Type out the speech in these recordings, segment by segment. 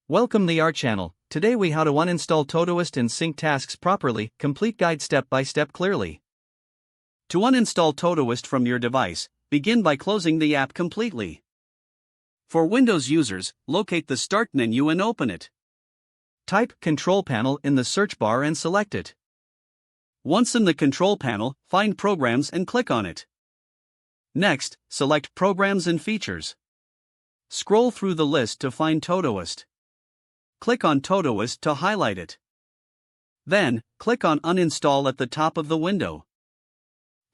Welcome to our channel. Today we how to uninstall Todoist and sync tasks properly, complete guide step by step clearly. To uninstall Todoist from your device, begin by closing the app completely. For Windows users, locate the Start menu and open it. Type Control Panel in the search bar and select it. Once in the Control Panel, find Programs and click on it. Next, select Programs and Features. Scroll through the list to find Todoist. Click on Todoist to highlight it. Then, click on Uninstall at the top of the window.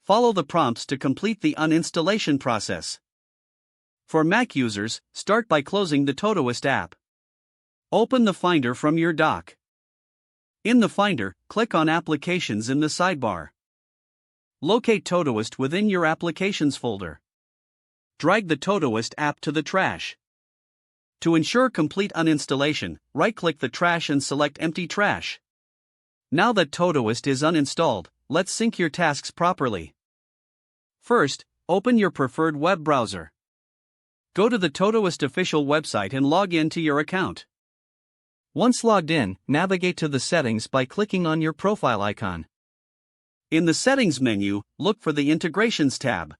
Follow the prompts to complete the uninstallation process. For Mac users, start by closing the Todoist app. Open the Finder from your dock. In the Finder, click on Applications in the sidebar. Locate Todoist within your Applications folder. Drag the Todoist app to the trash. To ensure complete uninstallation, right-click the trash and select Empty Trash. Now that Todoist is uninstalled, let's sync your tasks properly. First, open your preferred web browser. Go to the Todoist official website and log in to your account. Once logged in, navigate to the settings by clicking on your profile icon. In the Settings menu, look for the Integrations tab.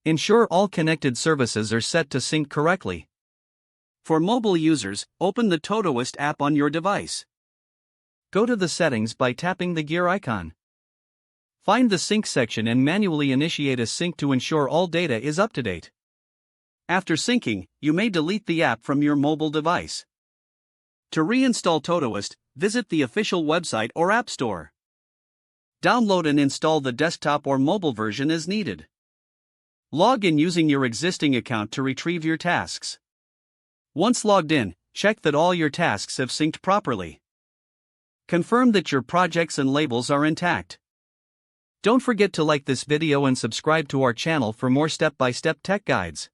Ensure all connected services are set to sync correctly. For mobile users, open the Todoist app on your device. Go to the settings by tapping the gear icon. Find the sync section and manually initiate a sync to ensure all data is up to date. After syncing, you may delete the app from your mobile device. To reinstall Todoist, visit the official website or App Store. Download and install the desktop or mobile version as needed. Log in using your existing account to retrieve your tasks. Once logged in, check that all your tasks have synced properly. Confirm that your projects and labels are intact. Don't forget to like this video and subscribe to our channel for more step-by-step tech guides.